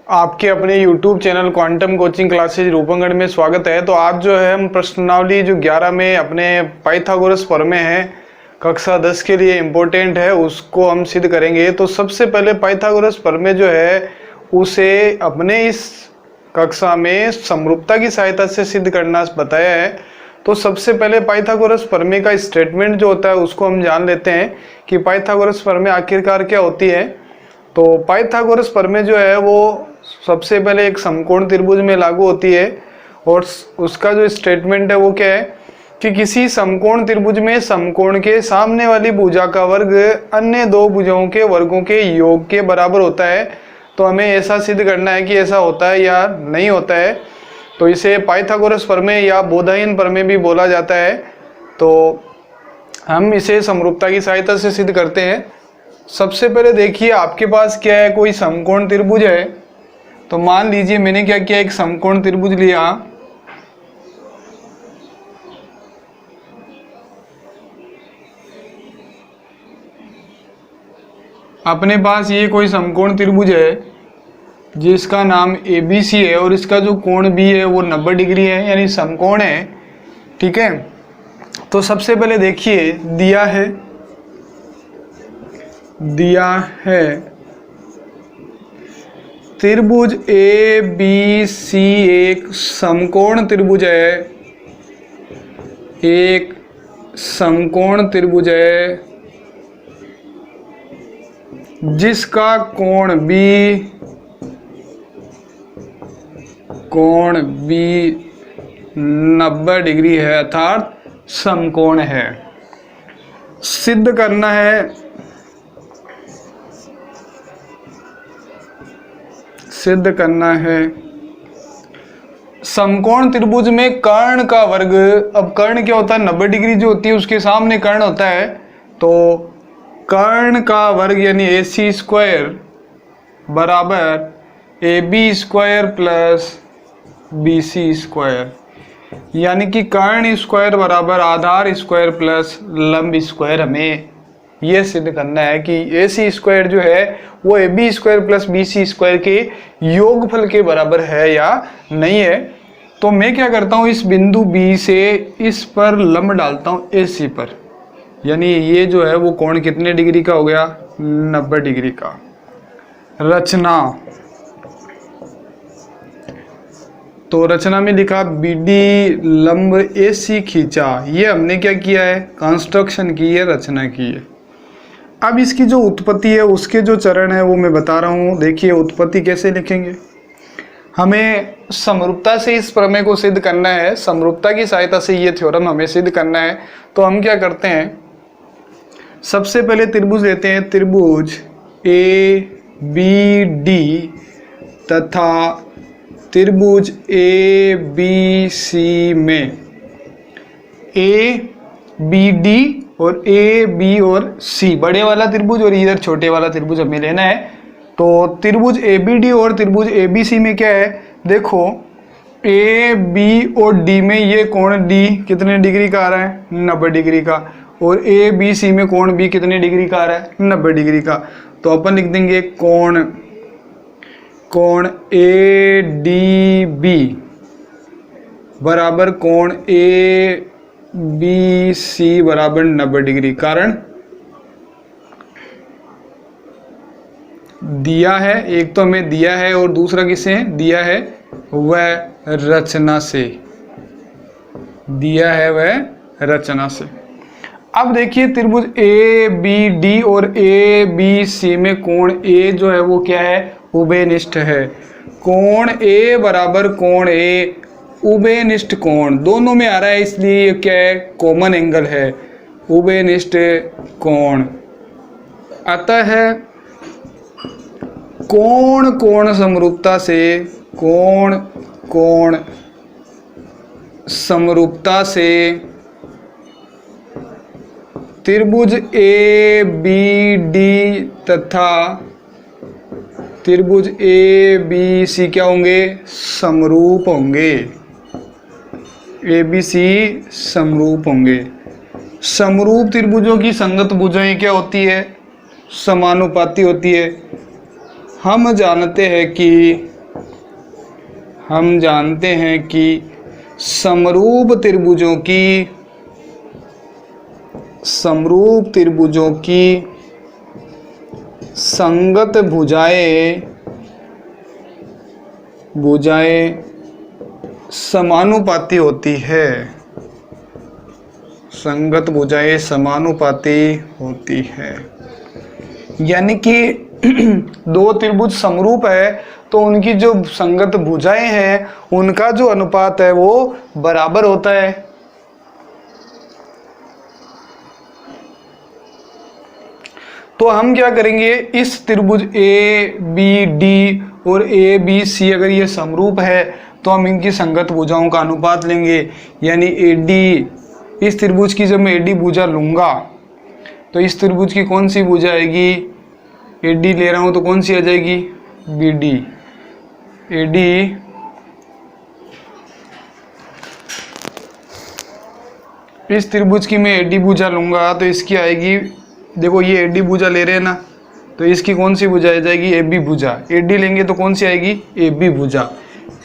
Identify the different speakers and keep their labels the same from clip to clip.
Speaker 1: आपके अपने YouTube channel quantum coaching classes Roopangarh में स्वागत है। तो आज जो है हम प्रश्नावली जो 11 में अपने पाइथागोरस प्रमेय है कक्षा 10 के लिए इम्पोर्टेंट है उसको हम सिद्ध करेंगे। तो सबसे पहले पाइथागोरस प्रमेय जो है उसे अपने इस कक्षा में समरूपता की सहायता से सिद्ध करना बताया है। तो सबसे पहले पाइथागोरस प्रमेय का स्टेटमेंट जो होता है उसको हम जान लेते हैं कि पाइथागोरस प्रमेय आखिरकार क्या होती है। तो पाइथागोरस प्रमेय जो है वो सबसे पहले एक समकोण त्रिभुज में लागू होती है और उसका जो स्टेटमेंट है वो क्या है कि किसी समकोण त्रिभुज में समकोण के सामने वाली भुजा का वर्ग अन्य दो भुजाओं के वर्गों के योग के बराबर होता है। तो हमें ऐसा सिद्ध करना है कि ऐसा होता है या नहीं होता है। तो इसे पाइथागोरस प्रमेय या बोधायन प्रमेय भी बोला जाता है। तो हम इसे समरूपता की सहायता से सिद्ध करते हैं। सबसे पहले देखिए आपके पास क्या है, कोई समकोण त्रिभुज है। तो मान लीजिए मैंने क्या किया, एक समकोण त्रिभुज लिया। अपने पास ये कोई समकोण त्रिभुज है जिसका नाम ABC है और इसका जो कोण B है वो 90 डिग्री है, यानी समकोण है। ठीक है। तो सबसे पहले देखिए दिया है त्रिभुज ABC एक समकोण त्रिभुज है, एक समकोण त्रिभुज है जिसका कोण B 90 डिग्री है, अर्थात समकोण है। सिद्ध करना है समकोण त्रिभुज में कर्ण का वर्ग। अब कर्ण क्या होता है, 90 डिग्री जो होती है उसके सामने कर्ण होता है। तो कर्ण का वर्ग यानी AC स्क्वायर बराबर AB square plus BC square, यानी कि कर्ण स्क्वायर बराबर आधार स्क्वायर प्लस लंब स्क्वायर। हमें यह सिद्ध करना है कि AC स्क्वायर जो है वो AB square plus BC square के योगफल के बराबर है या नहीं है। तो मैं क्या करता हूँ, इस बिंदु B से इस पर लंब डालता हूँ AC पर, यानी ये जो है वो कोण कितने डिग्री का हो गया, 90 डिग्री का। रचना, तो रचना में लिखा BD लंब AC खींचा। ये हमने क्या किया है, कंस्ट्रक्शन की है, रचना की है। अब इसकी जो उत्पत्ति है उसके जो चरण है वो मैं बता रहा हूँ। देखिए उत्पत्ति कैसे लिखेंगे, हमें समरूपता से इस प्रमेय को सिद्ध करना है, समरूपता की सहायता से ये थ्योरम हमें सिद्ध करना है। तो हम क्या करते हैं, सबसे पहले त्रिभुज लेते हैं, त्रिभुज ABD तथा त्रिभुज ABC में ABD और AB और C बड़े वाला त्रिभुज और इधर छोटे वाला त्रिभुज हमें लेना है। तो त्रिभुज ABD और त्रिभुज ABC में क्या है, देखो AB और D में ये कोण D कितने डिग्री का आ रहा है, 90 डिग्री का, और ABC में कोण B कितने डिग्री का आ रहा है, 90 डिग्री का। तो अपन लिख देंगे कोण ADB बराबर कोण ABC बराबर 90 डिग्री। कारण दिया है, एक तो हमें दिया है और दूसरा किससे दिया है, वह रचना से दिया है, वह रचना से। अब देखिए त्रिभुज ABD और ABC में कोण A जो है वो क्या है, उभयनिष्ठ है। कोण A बराबर कोण A उभयनिष्ठ कोण दोनों में आ रहा है, इसलिए ये क्या है, कॉमन एंगल है, उभयनिष्ठ कोण। अतः कोण समरूपता से त्रिभुज ABD तथा त्रिभुज ABC क्या होंगे, समरूप होंगे। ABC समरूप होंगे। समरूप त्रिभुजों की संगत भुजाएं क्या होती है, समानुपाती होती है। हम जानते हैं कि हम जानते हैं कि समरूप त्रिभुजों की संगत भुजाएं समानुपाती होती है। संगत भुजाएं समानुपाती होती है, यानी कि दो त्रिभुज समरूप है तो उनकी जो संगत भुजाएं हैं उनका जो अनुपात है वो बराबर होता है। तो हम क्या करेंगे, इस त्रिभुज ए बी डी और ए बी सी अगर ये समरूप है तो हम इनकी संगत भुजाओं का अनुपात लेंगे, यानी ए डी, इस त्रिभुज की जब मैं ए डी भुजा लूंगा तो इस त्रिभुज की कौन सी भुजा आएगी, ए डी ले रहा हूं तो कौन सी आ जाएगी, बी डी। ए डी इस त्रिभुज की मैं ए डी भुजा लूंगा तो इसकी आएगी, देखो ये ए डी भुजा ले रहे हैं ना, तो इसकी कौन सी भुजा आ जाएगी, ए बी भुजा। ए डी लेंगे तो कौन सी आएगी, ए बी भुजा।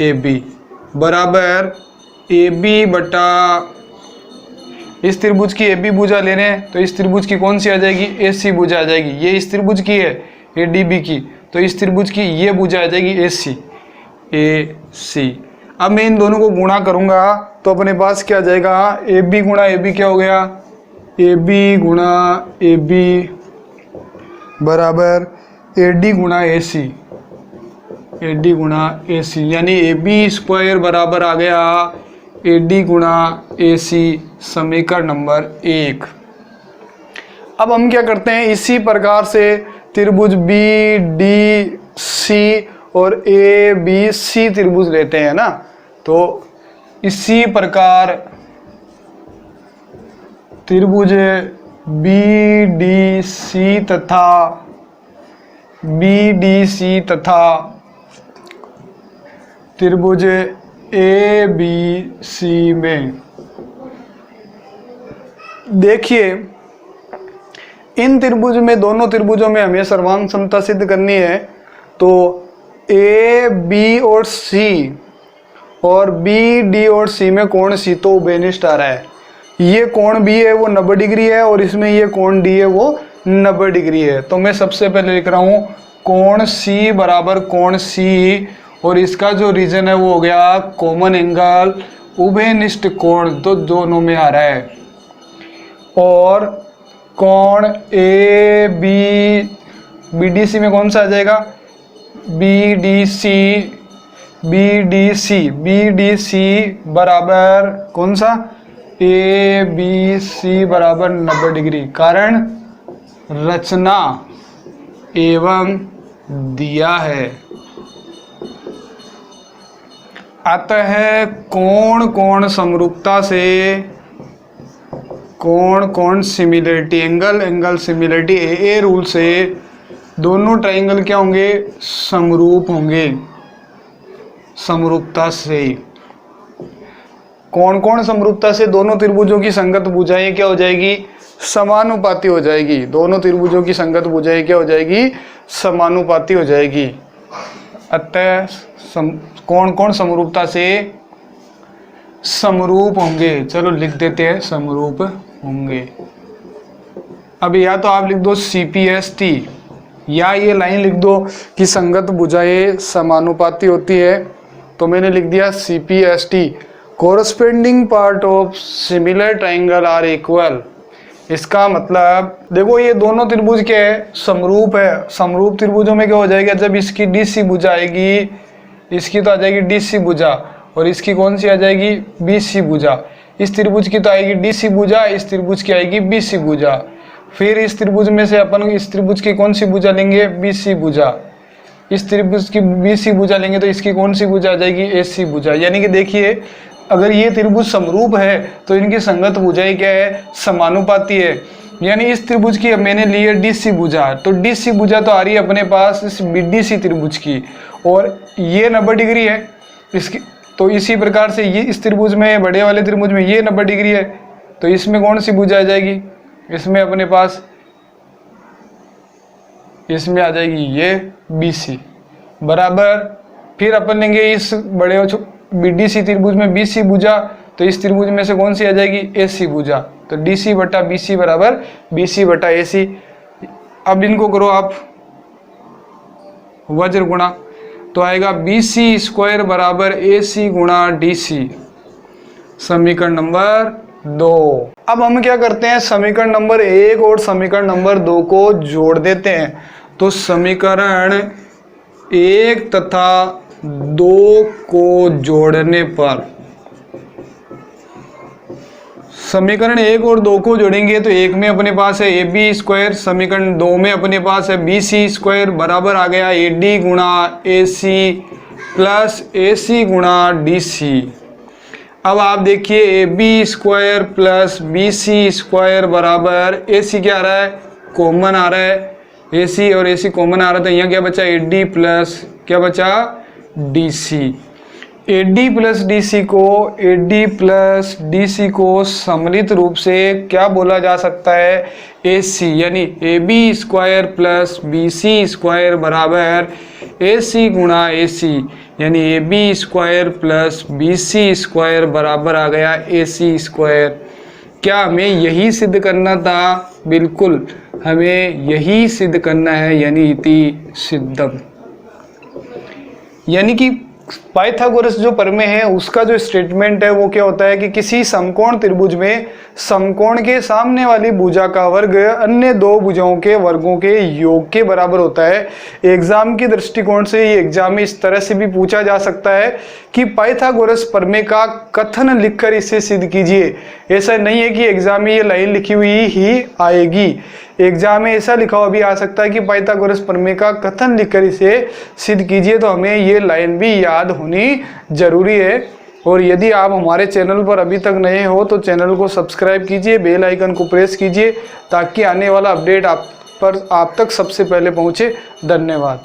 Speaker 1: ए बी बराबर ए बी बटा, इस त्रिभुज की ए बी भुजा ले रहे हैं तो इस त्रिभुज की कौन सी आ जाएगी, ए सी भुजा आ जाएगी। ये इस त्रिभुज की है ए डी बी की, तो इस त्रिभुज की ये भुजा आ जाएगी ए सी। ए सी, अब मैं इन दोनों को गुणा करूंगा तो अपने पास क्या आ जाएगा, ए बी गुणा ए बी क्या हो गया, ए बी गुणा ए बी बराबर ए डी गुणा ए सी। ए डी गुणा ए सी, यानी ए बी स्क्वायर बराबर आ गया ए डी गुणा ए सी, समीकरण नंबर 1। अब हम क्या करते हैं, इसी प्रकार से त्रिभुज बी डी सी और ए बी सी त्रिभुज लेते हैं ना, तो इसी प्रकार त्रिभुज बी डी सी तथा त्रिभुज ए बी सी में देखिए, इन त्रिभुज में, दोनों त्रिभुजों में हमें सर्वांग समता सिद्ध करनी है। तो ए बी और सी और बी डी और सी में कोण सी तो उभयनिष्ठ आ रहा है। ये कोण बी है वो 90 डिग्री है और इसमें ये कोण डी है वो 90 डिग्री है। तो मैं सबसे पहले लिख रहा हूं कोण सी बराबर कोण सी, और इसका जो रीजन है वो हो गया कॉमन एंगल, उभयनिष्ठ कोण तो दोनों में आ रहा है। और कोण ए बी डी सी में कौन सा आ जाएगा, बी डी सी बराबर कौन सा, ए बी सी बराबर 90 डिग्री, कारण रचना एवं दिया है। अतः कोण समरूपता से, कोण similarity, angle similarity a rule से दोनों ट्राइंगल क्या होंगे, समरूप होंगे। समरूपता से, कोण समरूपता से दोनों त्रिभुजों की संगत भुजाएं क्या हो जाएगी, समानुपाती हो जाएगी। दोनों त्रिभुजों की संगत भुजाएं क्या हो जाएगी, समानुपाती हो जाएगी। अतः कोण समरूपता से समरूप होंगे। चलो लिख देते हैं समरूप होंगे। अब या तो आप लिख दो CPST, या ये लाइन लिख दो कि संगत भुजाएं समानुपाती होती है, तो मैंने लिख दिया CPST, corresponding part of similar triangle are equal. इसका मतलब देखो ये दोनों त्रिभुज क्या है, समरूप है। समरूप त्रिभुजों में क्या हो जाएगा, जब इसकी DC भुजा आएगी, इसकी तो आ जाएगी DC भुजा और इसकी कौन सी आ जाएगी, BC भुजा। इस त्रिभुज की तो आएगी DC भुजा, इस त्रिभुज की आएगी BC भुजा। फिर इस त्रिभुज में से अपन इस त्रिभुज की कौन सी भुजा लेंगे, BC भुजा। इस त्रिभुज की BC भुजा लेंगे तो इसकी कौन सी भुजा आ जाएगी, AC भुजा। यानी कि देखिए अगर ये त्रिभुज समरूप है तो इनकी संगत भुजाएं क्या है, समानुपाती है। यानी इस त्रिभुज की मैंने ली है DC भुजा, तो DC भुजा तो आ रही है अपने पास इस BDC त्रिभुज की, और ये 90 डिग्री है इसकी। तो इसी प्रकार से ये इस त्रिभुज में, बड़े वाले त्रिभुज में ये 90 डिग्री है, तो इसमें कौन सी भुजा आ जाएगी, इसमें अपने पास इसमें आ जाएगी ये BC बराबर फिर अपन लेंगे इस बड़े BDC त्रिभुज में BC भुजा, तो इस त्रिभुज में से कौन सी आ जाएगी, AC भुजा। तो DC बटा BC बराबर BC बटा AC। अब इनको करो आप वज्र गुणा, तो आएगा BC स्क्वायर बराबर AC गुणा DC, समीकरण नंबर 2। अब हम क्या करते हैं, समीकरण नंबर 1 और समीकरण नंबर 2 को जोड़ देते हैं। तो समीकरण 1 तथा 2 को जोड़ने पर, समीकरण 1 और 2 को जोड़ेंगे तो एक में अपने पास है AB स्क्वायर, समीकरण 2 में अपने पास है BC स्क्वायर बराबर आ गया AD गुणा AC प्लस AC गुणा DC। अब आप देखिए AB square plus BC square बराबर AC क्या आ रहा है, कॉमन आ रहा है, AC और AC कॉमन आ रहा है, तो यहाँ क्या बचा, AD प्लस क्या बचा, DC। AD प्लस DC को सम्मिलित रूप से क्या बोला जा सकता है, AC, यानी AB square plus BC square बराबर AC गुणा AC, यानी AB square plus BC square बराबर आ गया AC स्क्वायर। क्या हमें यही सिद्ध करना था, बिल्कुल हमें यही सिद्ध करना है, यानी इति सिद्धम। यानी कि पाइथागोरस जो प्रमेय है उसका जो स्टेटमेंट है वो क्या होता है कि किसी समकोण त्रिभुज में समकोण के सामने वाली भुजा का वर्ग अन्य दो भुजाओं के वर्गों के योग के बराबर होता है। एग्जाम के दृष्टिकोण से ये एग्जाम में इस तरह से भी पूछा जा सकता है कि पाइथागोरस प्रमेय का कथन लिखकर इसे सिद्ध कीजिए। ऐसा नहीं है कि एग्जाम में ये लाइन लिखी हुई ही आएगी, एग्जाम में ऐसा लिखा हुआ भी आ सकता है कि पाइथागोरस प्रमेय का कथन लिखकर इसे सिद्ध कीजिए, तो हमें ये लाइन भी याद होनी जरूरी है। और यदि आप हमारे चैनल पर अभी तक नए हो तो चैनल को सब्सक्राइब कीजिए, बेल आइकन को प्रेस कीजिए ताकि आने वाला अपडेट आप तक सबसे पहले पहुंचे। धन्यवाद।